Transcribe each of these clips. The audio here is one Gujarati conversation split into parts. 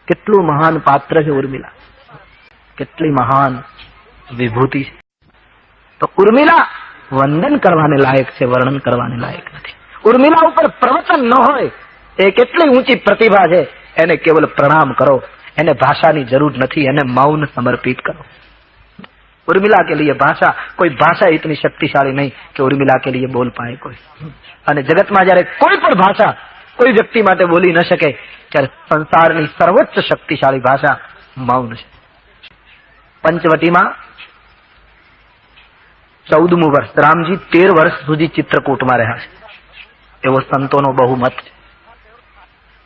કેટલું મહાન પાત્ર છે ઉર્મિલા, કેટલી મહાન વિભૂતિ છે. તો ઉર્મિલા વંદન કરવાને લાયક છે, વર્ણન કરવાને લાયક નથી. ઉર્મિલા ઉપર પ્રવચન ન હોય, એ કેટલી ઊંચી પ્રતિભા છે, એને કેવલ પ્રણામ કરો. એને ભાષાની જરૂર નથી, એને મૌન સમર્પિત કરો. उर्मिला के लिए भाषा, कोई भाषा इतनी शक्तिशाली नहीं कि उर्मिला के लिए बोल पाए कोई. અને જગતમાં જયારે કોઈ પણ ભાષા કોઈ વ્યક્તિ માટે બોલી ન શકે ત્યારે સંસારની સર્વોચ્ચ શક્તિશાળી ભાષા મૌન છે. પંચવટીમાં 14મું વર્ષ, રામજી 13 વર્ષ સુધી ચિત્રકૂટમાં રહ્યા છે એવો સંતોનો બહુમત છે.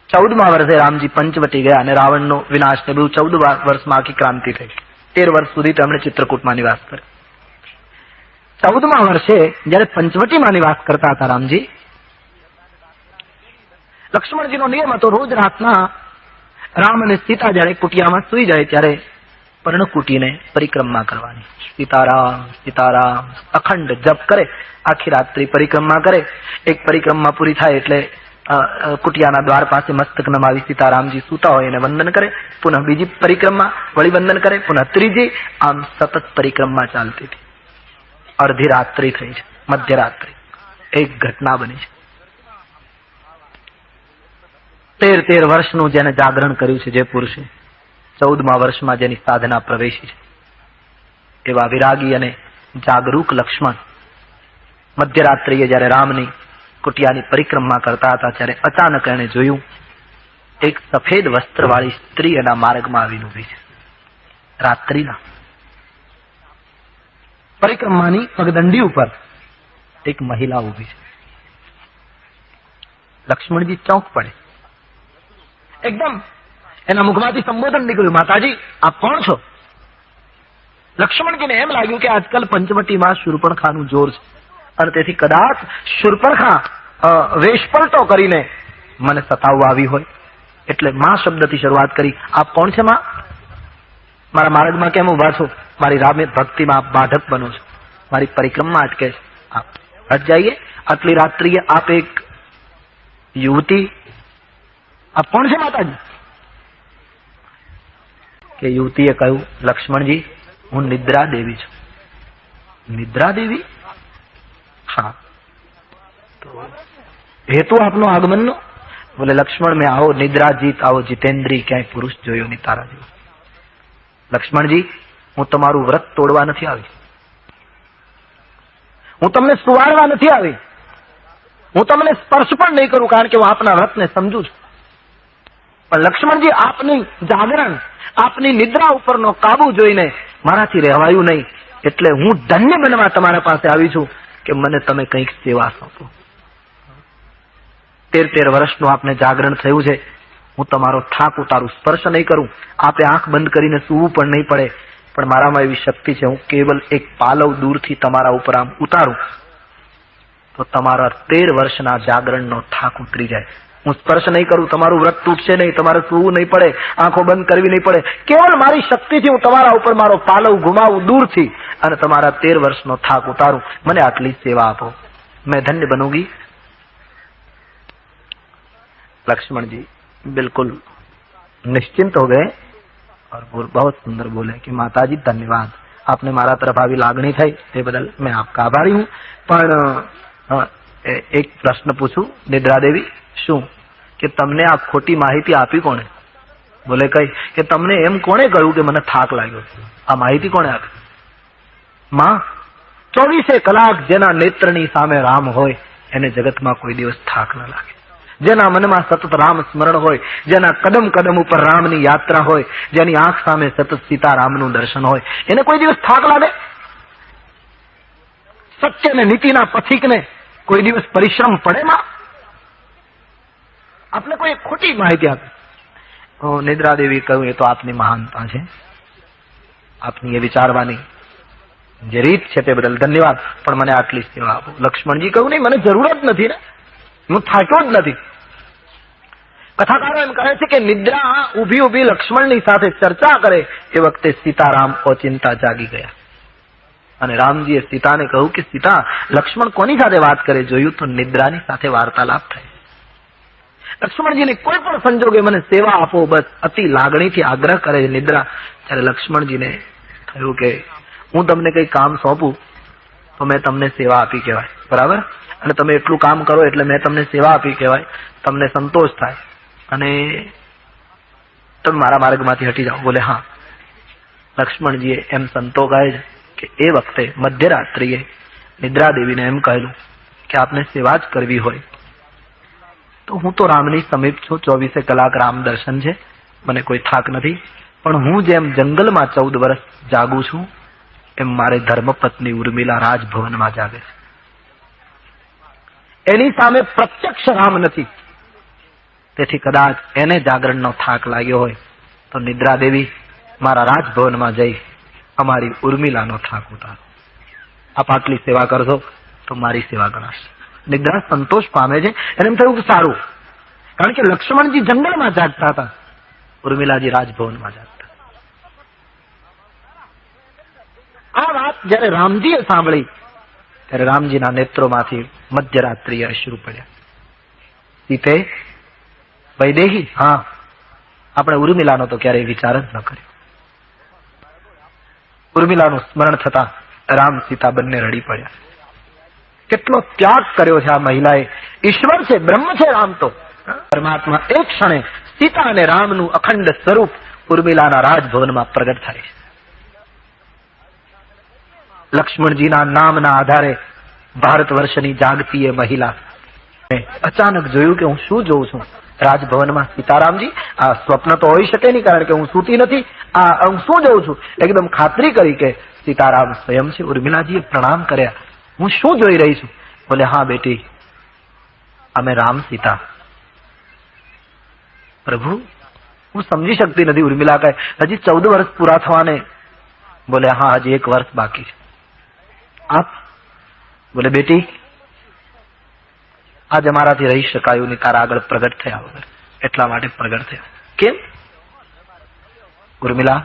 14મા વર્ષે રામજી પંચવટી ગયા અને રાવણનો વિનાશ ને બધું 14 વર્ષમાં આખી ક્રાંતિ થઈ. 13 વર્ષ સુધી તેમણે ચિત્રકૂટમાં નિવાસ કર્યો. 14મા વર્ષે જયારે પંચવટીમાં નિવાસ કરતા હતા રામજી, લક્ષ્મણજીનો નિયમ હતો રોજ રાતના રામ અને સીતા જયારે કુટિયામાં સુઈ જાય ત્યારે પર્ણકુટીને પરિક્રમા કરવાની. સીતારામ સીતારામ અખંડ જપ કરે, આખી રાત્રિ પરિક્રમા કરે. એક પરિક્રમા પૂરી થાય એટલે કુટિયાના દ્વાર પાસે મસ્તક નમાવી સીતારામજી સૂતા હોય એને વંદન કરે, પુનઃ બીજી પરિક્રમા વળી વંદન કરે, પુનઃ ત્રીજી. આમ સતત પરિક્રમા ચાલતી હતી. અડધી રાત્રિ થઈ છે, મધ્યરાત્રિ. એક ઘટના બની છે. 13 વર્ષનું જેને જાગરણ કર્યું છે, જે પુરુષે 14મા વર્ષમાં જેની સાધના પ્રવેશી છે, એવા વિરાગી અને જાગરૂક લક્ષ્મણ મધ્યરાત્રિએ જયારે રામની કુટિયાની પરિક્રમા કરતા હતા ત્યારે અચાનક એને જોયું એક સફેદ વસ્ત્રવાળી સ્ત્રી એના માર્ગમાં આવીને ઉભી છે. રાત્રિના પરિક્રમાની પગદંડી ઉપર એક મહિલા ઉભી છે. લક્ષ્મણજી ચોંક પડે. એકદમ એના મુખમાંથી સંબોધન નીકળ્યું, માતાજી આપ કોણ છો? લક્ષ્મણજીને એમ લાગ્યું કે આજકાલ પંચવટીમાં શૂર્પણખાનું જોર છે અને તેથી કદાચ શૂર્પણખા વેશપલટો કરીને મને સતાવવા આવી હોય, એટલે માં શબ્દથી શરૂઆત કરી. આપ કોણ છે માં? મારા માર્ગમાં કેમ ઉભા છો? મારી રામે ભક્તિમાં આપ બાધક બનો છો, મારી પરિક્રમા અટકે છે. આપ હટ જાઈએ. આટલી રાત્રિએ આપ એક યુવતી, આપ કોણ છે માતાજી? કે યુવતીએ કહ્યું, લક્ષ્મણજી હું નિદ્રા દેવી છું. નિદ્રા દેવી? હા. તો હેતુ આપનો આગમનનો? બોલે લક્ષ્મણ મેં આવો નિદ્રાજીત, આવો જીતેન્દ્રી ક્યાંય પુરુષ જોયો નહીં તારા જેવો. લક્ષ્મણજી હું તમારું વ્રત તોડવા નથી આવી, હું તમને સુવાડવા નથી આવી, હું તમને સ્પર્શ પણ નહીં કરું, કારણ કે હું આપના વ્રતને સમજુ છું. પણ લક્ષ્મણજી આપની જાગરણ, આપની નિદ્રા ઉપરનો કાબુ જોઈને મારાથી રહેવાયું નહીં, એટલે હું ધન્ય બનવા તમારા પાસે આવી છું કે મને તમે કંઈક સેવા સોંપો. 13 વર્ષનું આપને જાગરણ થયું છે, હું તમારો થાક ઉતારું, સ્પર્શ નહીં કરું, આપે આંખ બંધ કરીને સૂવું પણ નહીં પડે, પણ મારામાં એવી શક્તિ છે, હું કેવલ એક પાલવ દૂરથી તમારા ઉપર આમ ઉતારું તો તમારા 13 વર્ષના જાગરણનો થાક ઉતરી જાય. હું સ્પર્શ નહીં કરું, તમારું વ્રત તૂટશે નહીં, તમારે સૂવું નહીં પડે, આંખો બંધ કરવી નહીં પડે, કેવળ મારી શક્તિથી હું તમારા ઉપર મારો પાલવ ઘુમાવું દૂરથી અને તમારા 13 વર્ષનો થાક ઉતારું. મને આટલી સેવા આપો, मैं धन्य बनूंगी. लक्ष्मण जी बिल्कुल निश्चिंत हो गए और बहुत सुंदर बोले कि माताजी धन्यवाद, आपने मारा तरफ આવી લાગણી થઈ એ બદલ मैं आपका आभारी हूँ. પણ એક પ્રશ્ન પૂછું નિદ્રા દેવી, શું કે તમને આ ખોટી માહિતી આપી કોણે? બોલે કઈ કે તમને એમ કોણે કહ્યું કે મને થાક લાગ્યો? આ માહિતી કોણે આપી? માં. 24 કલાક જેના નેત્રની સામે રામ હોય એને જગતમાં કોઈ દિવસ થાક ન લાગે. જેના મનમાં સતત રામ સ્મરણ હોય, જેના કદમ કદમ ઉપર રામની યાત્રા હોય, જેની આંખ સામે સતત સીતારામનું દર્શન હોય, એને કોઈ દિવસ થાક લાગે? સત્ય ને નીતિના પથિકને કોઈ દિવસ પરિશ્રમ પડે? માં આપને કોઈ ખોટી માહિતી આપી. નિદ્રા દેવી કહ્યું, એ તો આપની મહાનતા છે, આપની એ વિચારવાની જે રીત છે તે બદલ ધન્યવાદ, પણ મને આટલી સેવા આપો. લક્ષ્મણજી કહ્યું, નહીં મને જરૂર જ નથી ને, હું થાક્યો જ નથી. કથાકારો એમ કહે છે કે નિદ્રા ઉભી ઉભી લક્ષ્મણની સાથે ચર્ચા કરે એ વખતે સીતારામ ઓચિંતા જાગી ગયા અને રામજીએ સીતાને કહ્યું કે સીતા, લક્ષ્મણ કોની સાથે વાત કરે? જોયું તો નિદ્રાની સાથે વાર્તાલાપ થાય. લક્ષ્મણજીને કોઈ પણ સંજોગે મને સેવા આપો, બસ અતિ લાગણીથી આગ્રહ કરે છે નિદ્રા. ત્યારે લક્ષ્મણજીને થયું કે હું તમને કઈ કામ સોંપું તો મેં તમને સેવા આપી કહેવાય, બરાબર, અને તમે એટલું કામ કરો એટલે મેં તમને સેવા આપી કહેવાય, તમને સંતોષ થાય અને તમે મારા માર્ગમાંથી હટી જાઓ. બોલે હા. લક્ષ્મણજીએ એમ સંતો કહે છે કે એ વખતે મધ્યરાત્રિએ નિદ્રા દેવીને એમ કહેલું કે આપને સેવા જ કરવી હોય તો હું તો રામની સમીપ છું, 24 કલાક રામ દર્શન છે, મને કોઈ થાક નથી, પણ હું જેમ જંગલમાં 14 વર્ષ જાગું છું એમ મારે ધર્મપત્ની ઉર્મિલા રાજભવનમાં જાગે છે. એની સામે પ્રત્યક્ષ રામ નથી, તેથી કદાચ એને જાગરણનો થાક લાગ્યો હોય તો નિદ્રા દેવી મારા રાજભવનમાં જઈ અમારી ઉર્મિલાનો થાક ઉતારો. આપ આટલી સેવા કરશો તો મારી સેવા ગણાશે. નિદ્રા સંતોષ પામે છે. એને એમ થયું કે સારું, કારણ કે લક્ષ્મણજી જંગલમાં જાગતા હતા, ઉર્મિલાજી રાજભવનમાં જાગતા. આ વાત જયારે રામજીએ સાંભળી ત્યારે રામજીના નેત્રોમાંથી મધ્યરાત્રિએ અશ્રુ પડ્યા. સીતે, વૈદેહી, હા, આપણે ઉર્મિલાનો તો ક્યારેય વિચાર જ ન કર્યો. ઉર્મિલાનું સ્મરણ થતા રામ સીતા બંને રડી પડ્યા. કેટલો ત્યાગ કર્યો છે આ મહિલાએ. ઈશ્વર છે, બ્રહ્મ છે રામ તો. પરમાત્મા એક ક્ષણે સીતા અને રામનું અખંડ સ્વરૂપ ઉર્મિલાના રાજભવનમાં પ્રગટ થાય છે. લક્ષ્મણજીના નામના આધારે ભારત વર્ષની જાગતી એ મહિલા અચાનક જોયું કે હું શું જોઉં છું રાજભવનમાં. સીતારામજી, આ સ્વપ્ન તો હોઈ શકે નહીં, કારણ કે હું સૂતી નથી. આ હું શું જોઉં છું? એકદમ ખાતરી કરી કે સીતારામ સ્વયં છે. ઉર્મિલાજીએ પ્રણામ કર્યા. હું શું જોઈ રહી છું? બોલે હા બેટી, અમે રામ સીતા. પ્રભુ, હું સમજી શકતી નથી. ઉર્મિલા કહે હજી 14 વર્ષ પૂરા થવાને. બોલે હા, હજી 1 વર્ષ બાકી છે. આપ? બોલે બેટી, આજ અમારાથી રહી શકાયું નહીં, તારા આગળ પ્રગટ થયા વગર, એટલા માટે પ્રગટ થયા. કેમ? ઉર્મિલા,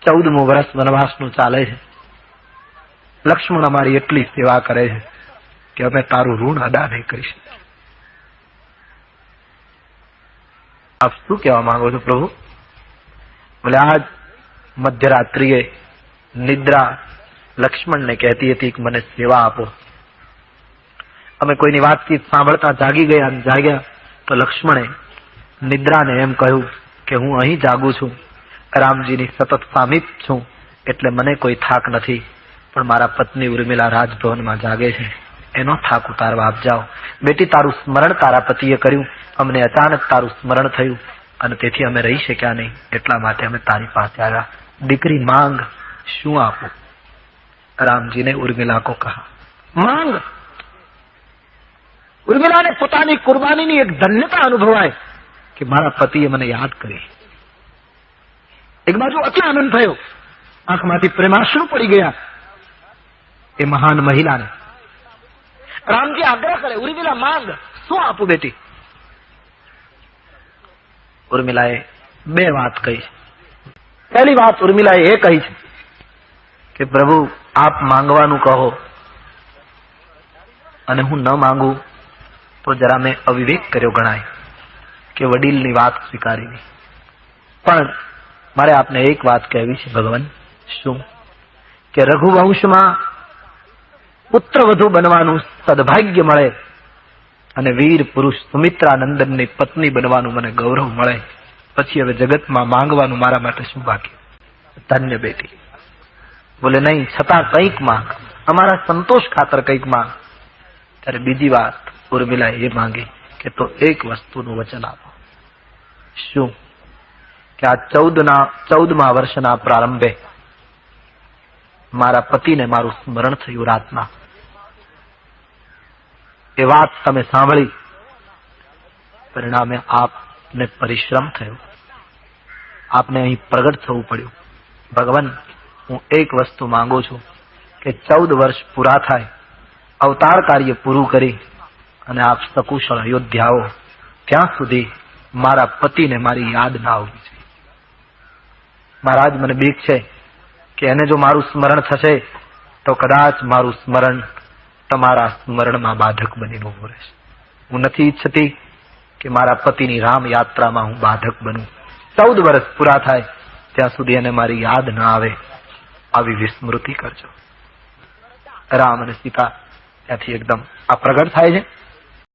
14મું વર્ષ વનવાસનું ચાલે છે. લક્ષ્મણ અમારી એટલી સેવા કરે છે કે અમે તારું ઋણ અદા નહીં કરી શકીએ. આપ શું કહેવા માંગો છો પ્રભુ? બોલે આજ મધ્યરાત્રિએ નિદ્રા લક્ષ્મણને કહેતી હતી કે મને સેવા આપો. અમે કોઈની વાતચીત સાંભળતા જાગી જાગ્યા તો લક્ષ્મણે નિદ્રાને એમ કહ્યું કે હું અહીં જાગું છું, રામજીની સતત સામીપ છું, એટલે મને કોઈ થાક નથી, પણ મારા પત્ની ઉર્મિલા રાજભવનમાં જાગે છે, એનો થાક ઉતારવા આપ જાઓ. બેટી, તારું સ્મરણ તારા પતિએ કર્યું, અમને અચાનક તારું સ્મરણ થયું અને તેથી અમે રહી શક્યા નહીં, એટલા માટે અમે તારી પાસે આવ્યા. દીકરી માંગ, શું આપું? રામજીને ઉર્મિલા કો કહા, માંગ. ઉર્મિલાને પોતાની કુરબાનીની એક ધન્યતા અનુભવાય કે મારા પતિએ મને યાદ કરી. એક બાજુ અતિ આનંદ થયો, આંખમાંથી પ્રેમાશ્રુ પડી ગયા એ મહાન મહિલાને. રામજી આગ્રહ કરે, ઉર્મિલા માંગ, શું આપું બેટી? ઉર્મિલાએ 2 વાત કહી. પહેલી વાત ઉર્મિલાએ એ કહી છે કે પ્રભુ આપ માંગવાનું કહો અને હું ન માંગુ તો જરા મેં અવિવેક કર્યો ગણાય કે વડીલની વાત સ્વીકારી નહીં. પણ મારે આપને એક વાત કહેવી છે ભગવાન. શું? કે રઘુવંશમાં પુત્ર વધુ બનવાનું સદભાગ્ય મળે અને વીર પુરુષ સુમિત્રાનંદનની પત્ની બનવાનું મને ગૌરવ મળે, પછી હવે જગતમાં માંગવાનું મારા માટે શું બાકી? ધન્ય બેટી. બોલે નહીં, છતાં કંઈક માંગ, અમારા સંતોષ ખાતર કંઈક માંગ. ત્યારે બીજી વાત ઉર્મિલા એ માંગી કે તો એક વસ્તુનું વચન આપો. શું? કે આ 14મા વર્ષના પ્રારંભે મારા પતિને મારું સ્મરણ થયું રાતના. એ વાત તમે સાંભળી, પરિણામે આપને પરિશ્રમ થયો, આપને અહીં પ્રગટ થવું પડ્યું. ભગવાન, હું એક વસ્તુ માંગુ છું કે 14 વર્ષ પૂરા થાય, અવતાર કાર્ય પૂરું કરી અને આપ સકુશળ અયોધ્યા આવો, ત્યાં સુધી મારા પતિને મારી યાદ ના આવવી જોઈએ. મહારાજ, મને બીક છે કે એને જો મારું સ્મરણ થશે તો કદાચ મારું સ્મરણ તમારા સ્મરણમાં બાધક બનીને ઉભું રહેશે. હું નથી ઈચ્છતી કે મારા પતિની રામ યાત્રામાં હું બાધક બનું, 14 વર્ષ પૂરા થાય ત્યાં સુધી એને મારી યાદ ન આવે, આવી વિસ્મૃતિ કરજો. રામ અને સીતા ત્યાંથી એકદમ આ પ્રગટ થાય છે.